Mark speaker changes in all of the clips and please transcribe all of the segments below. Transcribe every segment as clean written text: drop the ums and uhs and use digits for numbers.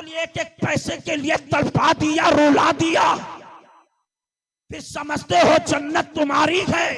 Speaker 1: लिए एक एक पैसे के लिए तड़पा दिया, रुला दिया, फिर समझते हो जन्नत तुम्हारी है।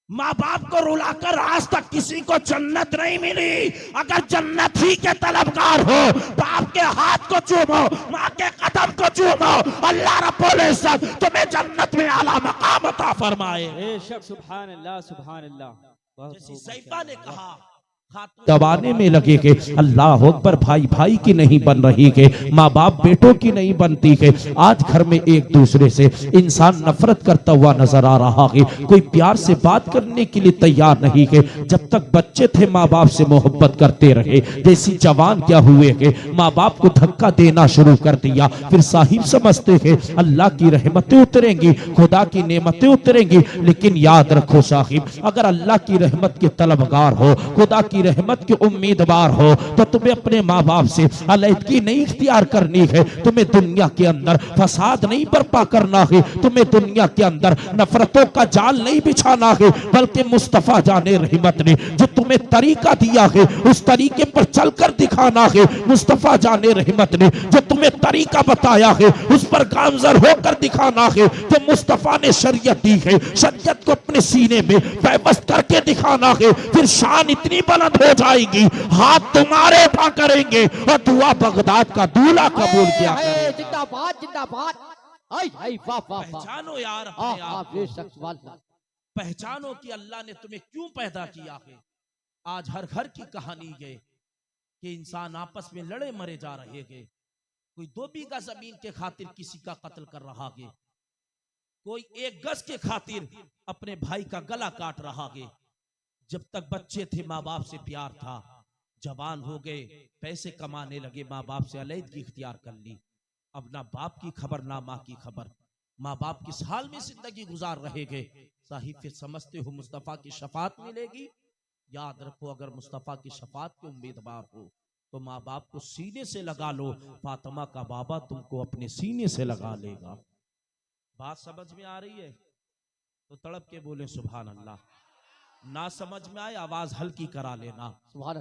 Speaker 1: माँ बाप को रुलाकर आज तक किसी को जन्नत नहीं मिली। अगर जन्नत ही के तलबगार हो, बाप के हाथ को चूमो, माँ के कदम को चूमो, अल्लाह रब्बुल इज्जत तुम्हें जन्नत में आला मकाम अता फरमाए।
Speaker 2: बेशक, सुभान अल्लाह, सुभान अल्लाह।
Speaker 1: जैसे सैफा ने कहा,
Speaker 3: दबाने में लगे के अल्लाह अकबर, भाई भाई की नहीं बन रही के, माँ बाप बेटों की नहीं बनती के। आज घर में एक दूसरे से इंसान नफरत करता हुआ नजर आ रहा है, कोई प्यार से बात करने के लिए तैयार नहीं के। जब तक बच्चे थे माँ बाप से मोहब्बत करते रहे, जैसी जवान क्या हुए के माँ बाप को धक्का देना शुरू कर दिया, फिर साहिब समझते हैं अल्लाह की रहमतें उतरेंगी, खुदा की नेमतें उतरेंगी। लेकिन याद रखो साहिब, अगर अल्लाह की रहमत के तलबगार हो, खुदा की रहमत के उम्मीदवार हो, तो तुम्हें अपने माँ बाप से अलैदगी नहीं इख्तियार करनी है। तुम्हें दुनिया के अंदर फसाद नहीं बर्पा करना है, तुम्हें दुनिया के अंदर नफरतों का जाल नहीं बिछाना है, बल्कि मुस्तफा जाने रहमत ने जो तुम्हें तरीका दिया है उस तरीके पर चलकर दिखाना है। मुस्तफा जाने रहमत ने जो तुम्हें तरीका बताया है उस पर गामजर होकर दिखाना है। जो मुस्तफा ने शरीयत दी है, शरीयत को अपने सीने में पैबस्त करके दिखाना है। फिर शान इतनी बुलंद हो जाएगी, हाथ तुम्हारे उठा करेंगे और दुआ बगदाद का दूल्हा कबूल किया करेगा।
Speaker 2: जिंदाबाद, जिंदाबाद।
Speaker 1: पहचानो यार अपने आप को, पहचानो कि अल्लाह ने तुम्हें क्यों पैदा किया है। आज हर घर की कहानी है कि इंसान आपस में लड़े मरे जा रहे हैं। कोई 2 बीघा जमीन के खातिर किसी का कत्ल कर रहा है, कोई 1 गज के खातिर अपने भाई का गला काट रहा है। जब तक बच्चे थे माँ बाप से प्यार था, जवान हो गए, पैसे कमाने लगे, माँ बाप से अलैदगी इख्तियार कर ली। अब ना बाप की खबर ना माँ की खबर, माँ बाप किस हाल में जिंदगी गुजार रहे गए। साहिब फिर समझते हो मुस्तफा की शफात मिलेगी। याद रखो, अगर मुस्तफा की शफात के उम्मीदवार हो तो माँ बाप को सीने से लगा लो, फातिमा का बाबा तुमको अपने सीने से लगा लेगा। बात समझ में आ रही है तो तड़प के बोले सुभान अल्लाह। ना समझ में आए आवाज हल्की करा लेना।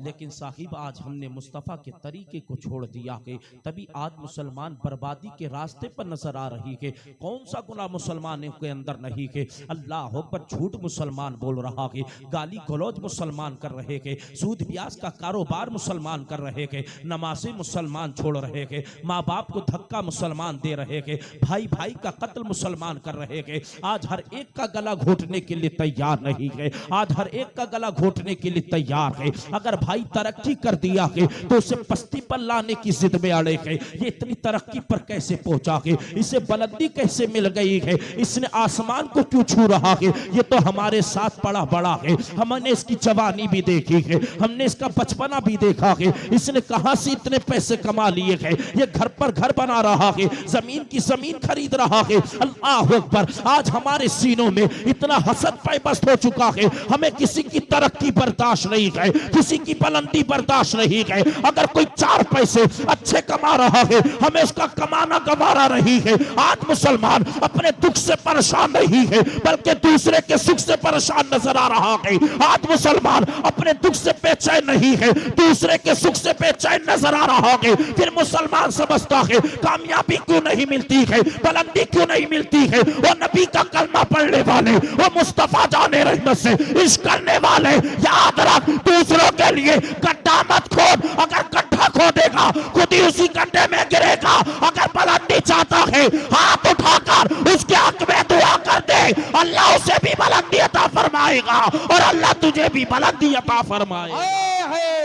Speaker 1: लेकिन साहिब आज हमने मुस्तफ़ा के तरीके को छोड़ दिया है, तभी आज मुसलमान बर्बादी के रास्ते पर नजर आ रही है। कौन सा गुनाह मुसलमानों के अंदर नहीं है। अल्लाह पर झूठ मुसलमान बोल रहा है, गाली गलौज मुसलमान कर रहे हैं, सूद ब्याज का कारोबार मुसलमान कर रहे हैं, नमाज़ें मुसलमान छोड़ रहे हैं, माँ बाप को धक्का मुसलमान दे रहे हैं, भाई भाई का कत्ल मुसलमान कर रहे हैं। आज हर एक का गला घोटने के लिए तैयार नहीं है, आज हर एक का गला घोटने के लिए तैयार है। अगर भाई तरक्की कर दिया है तो उसे पस्ती पर लाने की जिद में अड़े है। ये इतनी तरक्की पर कैसे पहुंचा है, इसे बुलंदी कैसे मिल गई है, इसने आसमान को क्यों छू रहा है। ये तो हमारे साथ पड़ा बड़ा है, हमने इसकी जवानी भी देखी है, हमने इसका बचपना भी देखा है। इसने कहां से इतने पैसे कमा लिए हैं, ये घर पर घर बना रहा है, जमीन की जमीन खरीद रहा है। अल्लाह अकबर। आज हमारे सीनों में इतना हसद पैबस्त हो चुका है, हमें किसी की तरक्की बर्दाश्त नहीं है, किसी की बुलंदी बर्दाश्त नहीं है। अगर कोई 4 पैसे अच्छे कमा रहा है, हमें उसका कमाना गवारा नहीं है। आज मुसलमान अपने दुख से परेशान नहीं है, बल्कि दूसरे के सुख से परेशान नजर आ रहा है। आज मुसलमान अपने दुख से बेचैन नहीं है, दूसरे के सुख से बेचैन नजर आ रहा है। फिर मुसलमान समझता है कामयाबी क्यों नहीं मिलती है, बुलंदी क्यों नहीं मिलती है। वो नबी का कलमा पढ़ने वाले, वो मुस्तफा जाने रहमत से इश्क करने वाले, याद रख दूसरों के लिए गड्ढा मत खोद। अगर गड्ढा खोदेगा खुद ही उसी गड्ढे में गिरेगा। अगर बुलंदी चाहता है हाथ उठाकर उसके हक में दुआ कर दे, अल्लाह उसे भी बुलंदी अता फरमाएगा और अल्लाह तुझे भी बुलंदी अता फरमाएगा।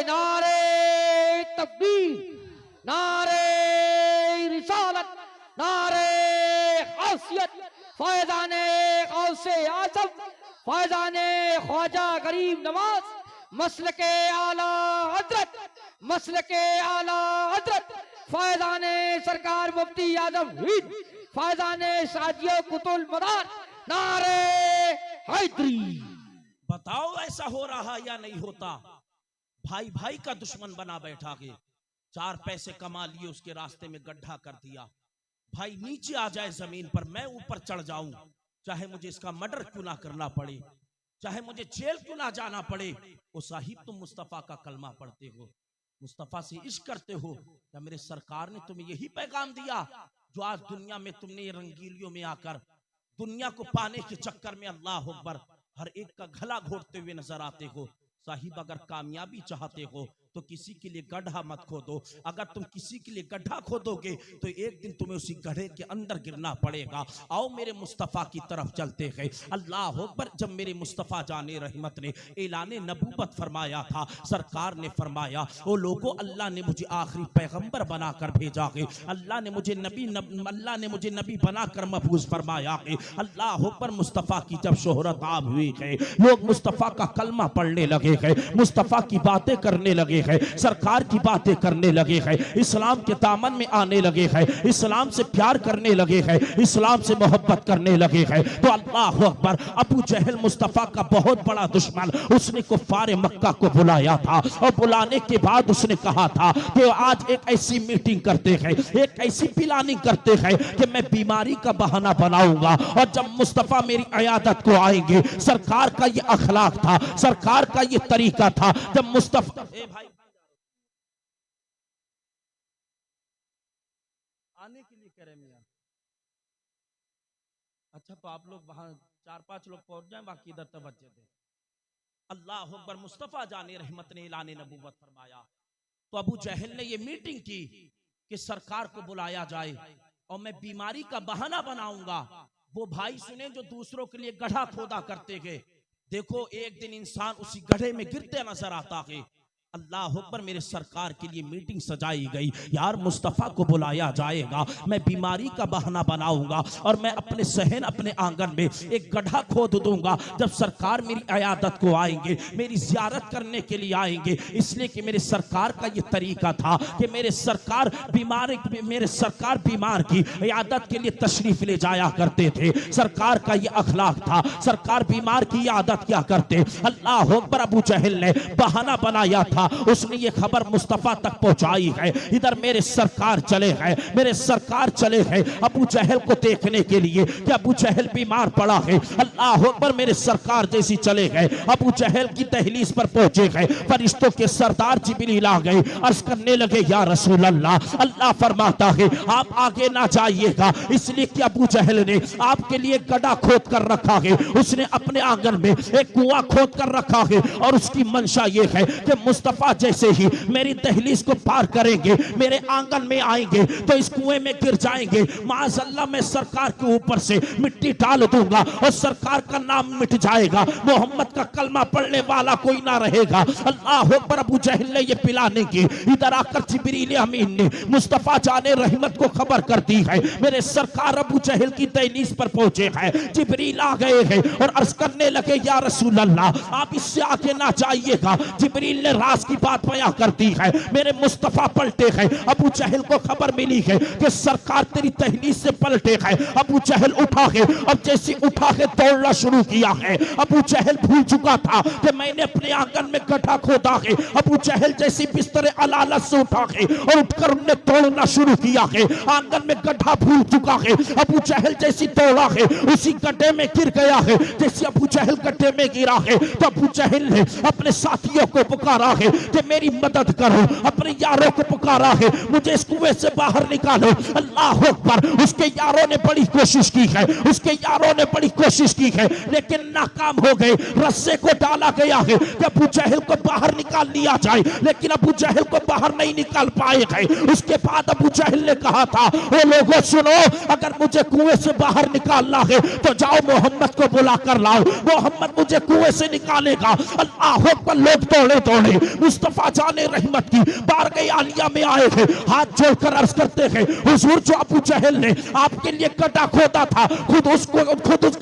Speaker 2: नारे तकबीर, नारे रिसालत, नारे खासियत, फैज़ाने गौसे आज़म, फैज़ाने ख्वाजा गरीब नवाज, मसलके आला हजरत, मसलके आला हजरत, फैज़ाने सरकार मुफ्ती आज़म हिंद, फैज़ाने साजियो कुतुल मदार, नारे हैदरी।
Speaker 1: बताओ ऐसा हो रहा या नहीं होता। भाई भाई का दुश्मन बना बैठा है, 4 पैसे कमा लिए उसके रास्ते में गड्ढा कर दिया। भाई नीचे आ जाए जमीन पर, मैं ऊपर चढ़ जाऊं, चाहे मुझे इसका मर्डर क्यों ना करना पड़े, चाहे मुझे जेल क्यों ना जाना पड़े। ओ साहिब तुम मुस्तफा का कलमा पढ़ते हो, मुस्तफा से इश्क करते हो, क्या मेरे सरकार ने तुम्हें यही पैगाम दिया जो आज दुनिया में तुमने रंगीलियों में आकर दुनिया को पाने के चक्कर में अल्लाह अकबर हर एक का गला घोटते हुए नजर आते हो। साहिब अगर कामयाबी चाहते हो तो किसी के लिए गड्ढा मत खोदो। अगर तुम किसी के लिए गड्ढा खोदोगे तो एक दिन तुम्हें उसी गड्ढे के अंदर गिरना पड़ेगा। आओ मेरे मुस्तफ़ा की तरफ चलते हैं। अल्लाह अकबर। जब मेरे मुस्तफ़ा जाने रहमत ने ऐलाने नबूवत फरमाया था, सरकार ने फरमाया, ओ लोगों, अल्लाह ने मुझे आखिरी पैगंबर बनाकर भेजा है, अल्लाह ने मुझे नबी बनाकर मबूस फरमाया है। अल्लाह अकबर। मुस्तफ़ा की जब शोहरत आम हुई है, लोग मुस्तफ़ा का कलमा पढ़ने लगे हैं, मुस्तफ़ा की बातें करने लगे हैं, सरकार की बातें करने लगे हैं, इस्लाम के दामन में आने लगे हैं, इस्लाम से प्यार करने लगे हैं, इस्लाम से मोहब्बत करने लगे हैं। तो अल्लाह अकबर। अबू जहल मुस्तफ़ा का बहुत बड़ा दुश्मन, उसने कुफ्फार मक्का को बुलाया था और बुलाने के बाद उसने कहा था कि आज एक ऐसी मीटिंग करते हैं, एक ऐसी प्लानिंग करते हैं कि मैं बीमारी का बहाना बनाऊंगा और जब मुस्तफ़ा मेरी अयादत को आएंगे। सरकार का ये अखलाक था, सरकार का ये तरीका था। जब मुस्तफ़ा आने के लिए कह रहे मियां, अच्छा तो आप लोग वहां 4-5 लोग पहुंच जाएं, बाकी इधर तवज्जो दें। अल्लाह अकबर। मुस्तफ़ा जाने रहमत ने ऐलाने नबूवत फरमाया तो अबू जहल ने ये मीटिंग की कि सरकार को बुलाया जाए और मैं बीमारी का बहाना बनाऊंगा। वो भाई सुने जो दूसरों के लिए गड्ढा खोदा करते गए, देखो एक दिन इंसान उसी गड्ढे में गिरते नजर आता है। अल्लाह अकबर। मेरे सरकार के लिए मीटिंग सजाई गई, यार मुस्तफ़ा को बुलाया जाएगा, मैं बीमारी का बहाना बनाऊंगा और मैं अपने सहन अपने आंगन में एक गड्ढा खोद दूंगा। जब सरकार मेरी अयादत को आएंगे, मेरी जियारत करने के लिए आएंगे, इसलिए कि मेरे सरकार का ये तरीका था कि मेरे सरकार बीमार की अयादत के लिए तशरीफ ले जाया करते थे। सरकार का ये अखलाक था, सरकार बीमार की आदत क्या करते। अल्लाह अकबर। अबू जहल ने बहाना बनाया था, उसने ये खबर मुस्तफ़ा तक पहुंचाई है। इधर मेरे सरकार चले हैं, मेरे सरकार चले हैं अबू जहल को देखने के लिए कि अबू जहल बीमार पड़ा है। अल्लाह अकबर। मेरे सरकार जैसी चले गए, अबू जहल की दहलीज पर पहुंचे गए, फरिश्तों के सरदार जिब्रील आ गए, अर्ज करने लगे, या रसूल अल्लाह, अल्लाह फरमाता है आप आगे ना जाइएगा, इसलिए कि अबू जहल ने आपके लिए गड्ढा खोद कर रखा है। उसने अपने आंगन में एक कुआं खोद कर रखा है और उसकी मंशा ये है कि मुस्तफ़ा जैसे ही मेरी दहलीज को पार करेंगे, मेरे आंगन में आएंगे तो इस कुएं में गिर जाएंगे। माज़अल्लाह मैं सरकार के ऊपर से मिट्टी डाल दूंगा और सरकार का नाम मिट जाएगा, मोहम्मद का कलमा पढ़ने वाला कोई ना रहेगा। अल्लाह अकबर। अबू जहल ने ये प्लानिंग की। इधर आकर जिब्रील अमीन ने मुस्तफ़ा जाने रहमत को खबर कर दी है, मेरे सरकार अबू जहल की दहलीज पर पहुंचे हैं। जिब्रील आ गए हैं और अर्ज करने लगे, या रसूल अल्लाह आप इससे आगे ना जाइएगा। जिब्रील ने राज की बात बयां कर दी है, मेरे मुस्तफ़ा पलटे हैं। अबू जहल को खबर मिली है कि सरकार तेरी दहलीज से पलटे हैं। अबू जहल उठा है, अब जैसे उठा है दौड़ना शुरू किया है। अबू जहल भूल चुका था कि मैंने अपने आंगन में गड्ढा खोदा है। अबू जहल जैसी बिस्तर अलालत से उठा है और उठकर उन्हें दौड़ना शुरू किया है। आंगन में गड्ढा भूल चुका है। अबू जहल जैसी दौड़ा है, उसी गड्ढे में गिर गया है। जैसे अबू जहल गड्ढे में गिरा है तो अबू जहल ने अपने साथियों को पुकारा है कि मेरी मदद करो, अपने यारों को पुकारा है, मुझे इस कुएं से बाहर निकालो। अल्लाह अकबर। उसके यारों ने बड़ी कोशिश की है, उसके यारों ने बड़ी कोशिश की है, लेकिन नाकाम हो गए। रस्से को डाला गया है कि अबू जहल को बाहर निकाल लिया जाए, लेकिन अबू जहल को बाहर नहीं निकाल पाए गए। उसके बाद अबू जहल ने कहा था, ओ लोगों सुनो, अगर मुझे कुएं से बाहर निकालना है तो जाओ मोहम्मद को बुला कर लाओ, मोहम्मद मुझे कुएं से निकालेगा। अल्लाह अकबर। लोग दौड़े दौड़े मुस्तफ़ा जाने रहमत की बारगाह आलिया में आए थे, हाथ जोड़कर अर्ज करते हैं, हुजूर जो अबू जहल ने आपके लिए गड्ढा खोदा था खुद उस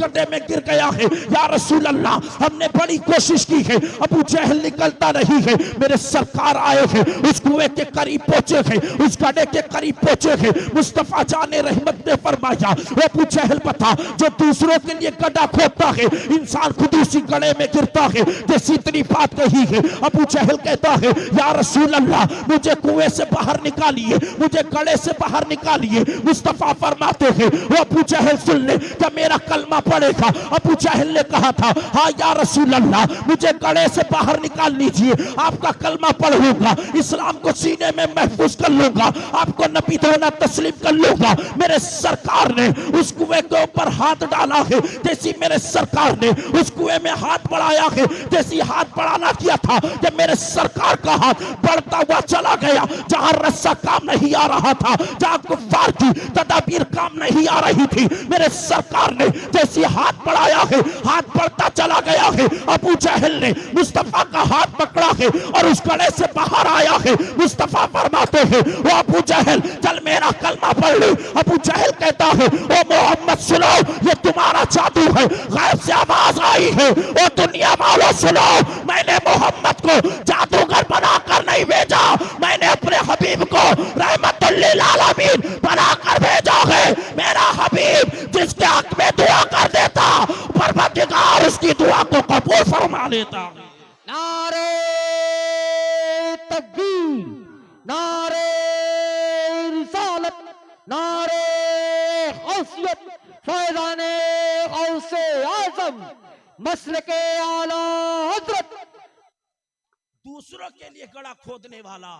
Speaker 1: गड्ढे में गिर गया है। या रसूल अल्लाह हमने बड़ी कोशिश की है, अबू जहल निकलता नहीं है। मेरे सरकार आए हैं, उस कुएं के करीब पहुंचे हैं, उस गड्ढे के करीब पहुंचे हैं। मुस्तफ़ा जाने रहमत ने फरमाया, अबू जहल बता, जो दूसरों के लिए गड्ढा खोदता है इंसान खुद उसी गड्ढे में गिरता है। जैसी इतनी बात कही है, अबू जहल
Speaker 3: कहता है या रसूल अल्लाह मुझे कुएं से बाहर निकालिए, मुझे गड़े से बाहर निकालिए। मुस्तफा फरमाते हैं वो अबू जहल सुन ले क्या मेरा कलमा पड़ेगा? अबू जहल ने कहा था हाँ या रसूल अल्लाह मुझे गड़े से बाहर निकाल लीजिए, आपका कलमा पढ़ूंगा, इस्लाम को सीने में महफूज कर लूंगा, आपको नबी होना तस्लीम कर लूंगा। मेरे सरकार ने उस कुएं के ऊपर हाथ डाला है, जैसी मेरे सरकार ने उस कुएं में हाथ बढ़ाया है, जैसी हाथ बढ़ाना किया था कि मेरे सरकार का हाथ बढ़ता हुआ चला गया। जहां रस्सा काम नहीं आ रहा था, जहां कुफ्फार की तदाबीर काम नहीं आ रही थी, मेरे सरकार ने जैसी हाथ बढ़ाया है हाथ बढ़ता चला गया है। अबू जहल ने मुस्तफा का हाथ पकड़ा है और उस गड़े से बाहर आया है। मुस्तफा फरमाते हैं वो अबू जहल चल मेरा कलमा पढ़ ले। अबू जहल कहता है ओ मोहम्मद सुनो ये तुम्हारा जादू है, गैब से आवाज आई है ओ दुनिया वालों सुनो, मैंने मोहम्मद को जादूगर बनाकर नहीं भेजा, मैंने अपने हबीब को रहमतुल लिल आलमीन बनाकर भेजा है। मेरा हबीब जिसके हक में दुआ कर देता परवरदिगार उसकी दुआ को कबूल फरमा लेता।
Speaker 2: नारे तकबीर, नारे रिसालत, नारे गौसियत, फैज़ाने गौसे आज़म, मसलके आला हज़रत।
Speaker 1: दूसरों के लिए गड़ा खोदने वाला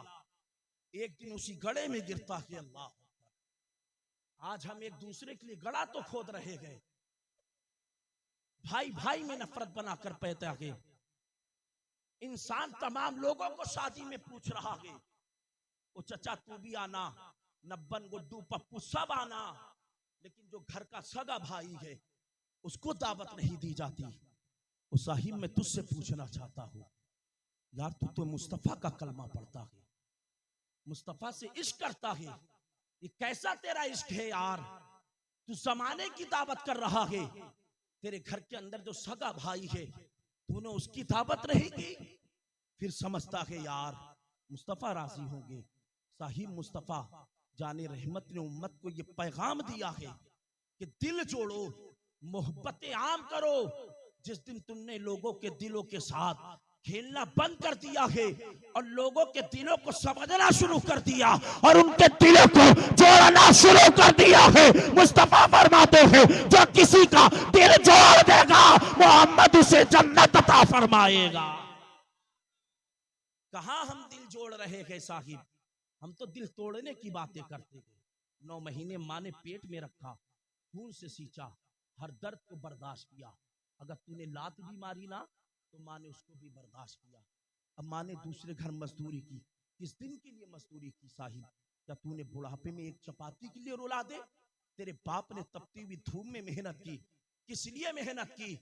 Speaker 1: एक दिन उसी गड़े में गिरता है। अल्लाह, आज हम एक दूसरे के लिए गड़ा तो खोद रहे गए, भाई भाई में नफरत बनाकर पैदा गए। इंसान तमाम लोगों को शादी में पूछ रहा है वो चचा तू भी आना, नब्बन गुड्डू पप्पू सब आना, लेकिन जो घर का सगा भाई है उसको दावत नहीं दी जाती। वो साहिब मैं तुझसे पूछना चाहता हूँ यार, तू तो मुस्तफा का कलमा पढ़ता है, मुस्तफा से इश्क करता है, ये कैसा तेरा इश्क है यार? तू जमाने की दावत कर रहा है, तेरे घर के अंदर जो सगा भाई है तूने उसकी दावत नहीं की। फिर समझता है यार मुस्तफा राजी होंगे। साहिब मुस्तफा जाने रहमत ने उम्मत को ये पैगाम दिया है कि दिल जोड़ो, मोहब्बतें आम करो। जिस दिन तुमने लोगों के दिलों के साथ खेलना बंद कर दिया है और लोगों के दिलों को समझना शुरू कर दिया और उनके दिलों को जोड़ना शुरू कर दिया है, मुस्तफा फरमाते हैं जो किसी का दिल जोड़ देगा मोहम्मद उसे जन्नत अता फरमाएगा। कहां हम दिल जोड़ रहे हैं साहिब? हम तो दिल तोड़ने की बातें करते थे। 9 महीने माँ ने पेट में रखा, खून से सींचा, हर दर्द को बर्दाश्त किया। अगर तूने लात भी मारी ना तो माँ ने उसको भी बर्दाश्त किया। अब माँ ने दूसरे घर मजदूरी की, किस दिन के लिए मजदूरी की साहिब? क्या तूने बुढ़ापे में एक चपाती के लिए रुला दे? तेरे बाप ने तपती हुई धूप में मेहनत की, किस लिए मेहनत की?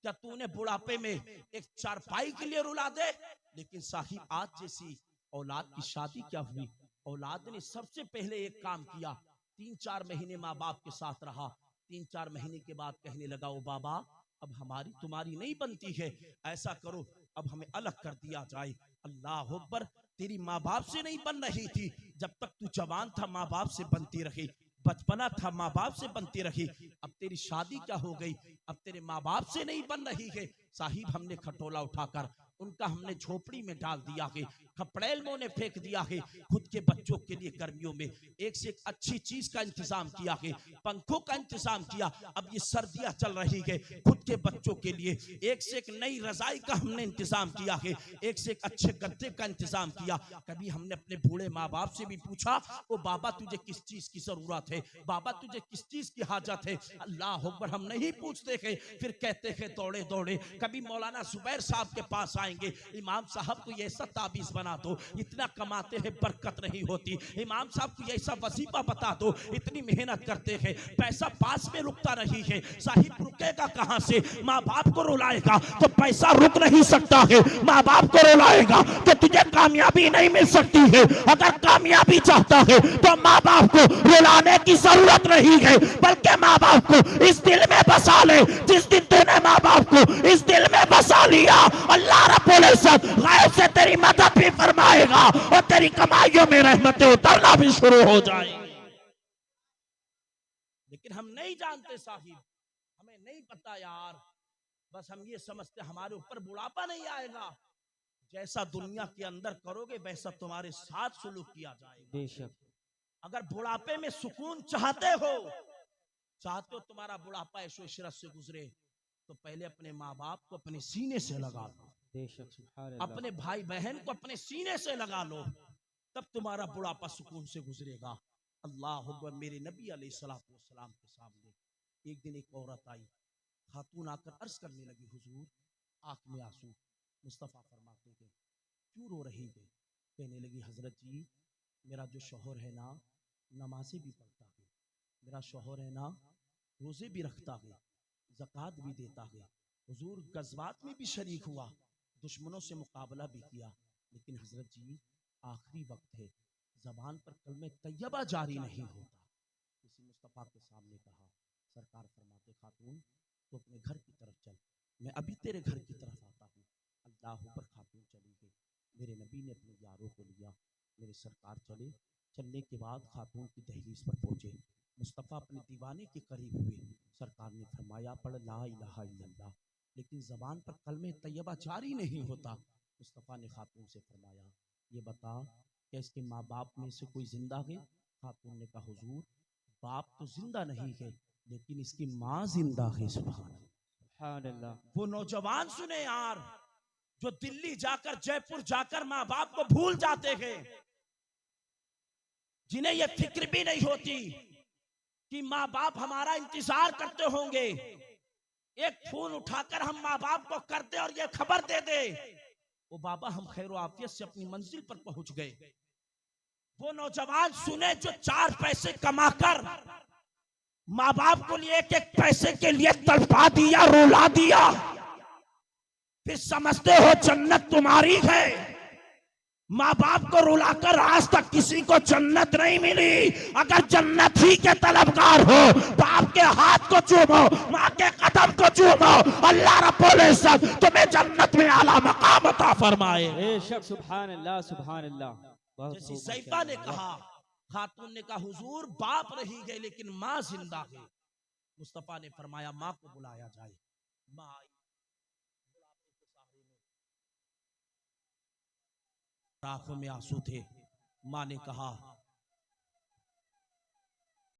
Speaker 1: क्या तूने बुढ़ापे में एक चारपाई के लिए रुला दे? लेकिन साहिब आज जैसी औलाद की शादी क्या हुई? औलाद ने सबसे पहले एक काम किया, 3-4 महीने माँ बाप के साथ रहा। 3-4 महीने के बाद कहने लगा ओ बाबा अब हमारी तुम्हारी नहीं बनती है, ऐसा करो अब हमें अलग कर दिया जाए। अल्लाह अकबर, तेरी माँ बाप से नहीं बन रही थी, जब तक तू जवान था माँ बाप से बनती रही, बचपना था माँ बाप से बनती रही। अब तेरी शादी क्या हो गई? अब तेरे माँ बाप से नहीं बन रही है। साहिब हमने खटोला उठाकर उनका हमने झोपड़ी में डाल दिया है, खपड़ेल में उन्हें फेंक दिया है। खुद के बच्चों के लिए गर्मियों में एक से एक अच्छी चीज का इंतजाम किया है, पंखों का इंतजाम किया। अब ये सर्दियां चल रही है, खुद के बच्चों के लिए एक से एक नई रजाई का हमने इंतजाम किया है, एक से एक अच्छे गद्दे का इंतजाम किया। कभी हमने अपने बूढ़े माँ बाप से भी पूछा ओ बाबा तुझे किस चीज की जरूरत है, बाबा तुझे किस चीज की हाजत है? अल्लाह अकबर, हम नहीं पूछते हैं, फिर कहते हैं दौड़े दौड़े। कभी मौलाना जुबैर साहब के पास आएंगे, इमाम साहब को ऐसा ताबीज बना दो, इतना कमाते हैं बरकत नहीं होती। इमाम साहब को ऐसा वजीफा बता दो, इतनी मेहनत करते हैं पैसा पास में रुकता नहीं है। साहिब रुकेगा कहां से? माँ बाप को रुलाएगा तो पैसा रुक नहीं सकता है, माँ बाप को रुलाएगा तो तुझे कामयाबी नहीं मिल सकती है। अगर कामयाबी चाहता है तो माँ बाप को रुलाने की जरूरत नहीं है, बल्कि माँ बाप को इस दिल में बसा ले। जिस दिन तूने माँ बाप को इस दिल में बसा लिया, अल्लाह रब्बुल इज्जत गैब से तेरी मदद भी फरमाएगा और तेरी कमाइयों में रहमतें उतरना भी शुरू हो जाएगी। लेकिन हम नहीं जानते साहिब, हमें नहीं पता यार, बस हम ये समझते हमारे ऊपर बुढ़ापा नहीं आएगा, जैसा दुनिया के अंदर करोगे वैसा तुम्हारे साथ सुलूक किया जाएगा।
Speaker 2: बेशक।
Speaker 1: अगर बुढ़ापे में सुकून चाहते हो तुम्हारा बुढ़ापा ऐशो इशरत से गुजरे, तो पहले अपने माँ बाप को अपने सीने से लगा लो।
Speaker 2: बेशक। सुभान अल्लाह।
Speaker 1: अपने भाई बहन को अपने सीने से लगा लो, तब तुम्हारा बुढ़ापा सुकून से गुजरेगा। अल्लाह अकबर। मेरे नबी अलैहिस्सलाम के सामने एक दिन एक औरत आई, खातून आकर अर्ज करने लगी, हुजूर आंख में आंसू। मुस्तफ़ा फरमाते थे क्यों रो रही है? कहने लगी, हजरत जी मेरा जो शौहर है ना नमाज़ें भी पढ़ता है, मेरा शौहर है ना रोज़े भी रखता है, ज़कात भी देता है, हुजूर गज़वात में भी शरीक हुआ, दुश्मनों से मुकाबला भी किया, लेकिन हजरत जी आखिरी वक्त है, ज़बान पर कलमे तैयबा जारी नहीं होता। किसी मुस्तफ़ा के सामने कहा, सरकार फरमाते खातून तो अपने घर की तरफ चल, मैं अभी तेरे घर की तरफ आता हूँ। अल्लाह पर खातून चली गई। मेरे नबी ने अपने यारों को लिया, मेरे सरकार चले। चलने के बाद खातून की दहलीज पर पहुंचे, मुस्तफ़ा अपने दीवाने के करीब हुए। सरकार ने फरमाया पढ़ ला इलाहा इल्लल्लाह, लेकिन ज़बान पर कलमे तैयबा जारी नहीं होता। मुस्तफ़ा ने खातून से फरमाया ये बता क्या इसके माँ बाप में से कोई जिंदा है? खातून ने कहा हुजूर बाप तो जिंदा नहीं है, लेकिन इसकी माँ जिंदा है। सुभान अल्लाह। वो नौजवान सुने यार, जो दिल्ली जाकर जयपुर जाकर माँ बाप को भूल जाते हैं, जिन्हें ये फिक्र भी नहीं होती कि माँ बाप हमारा इंतजार करते होंगे, एक फोन उठाकर हम माँ बाप को कर दे और ये खबर दे दे वो बाबा हम खैर आफियत से अपनी मंजिल पर पहुंच गए। वो नौजवान सुने जो 4 पैसे कमाकर माँ बाप को लिए एक एक पैसे के लिए तड़पा दिया, रुला दिया, फिर समझते हो जन्नत तुम्हारी है। माँ बाप को रुलाकर आज तक किसी को जन्नत नहीं मिली। अगर जन्नत ही के तलबगार हो, बाप के हाथ को चूमो, माँ के कदम को चूमो, अल्लाह रब्बुल इज्जत तुम्हें जन्नत में आला मकाम अता फरमाए।
Speaker 2: बेशक। सुभान अल्लाह, सुभान अल्लाह।
Speaker 1: जैसे सैफा ने कहा, खातून ने कहा हुजूर बाप रही गए लेकिन माँ जिंदा है। मुस्तफा ने फरमाया माँ को बुलाया जाए। माँ आई, आंखों में आंसू थे। माँ ने कहा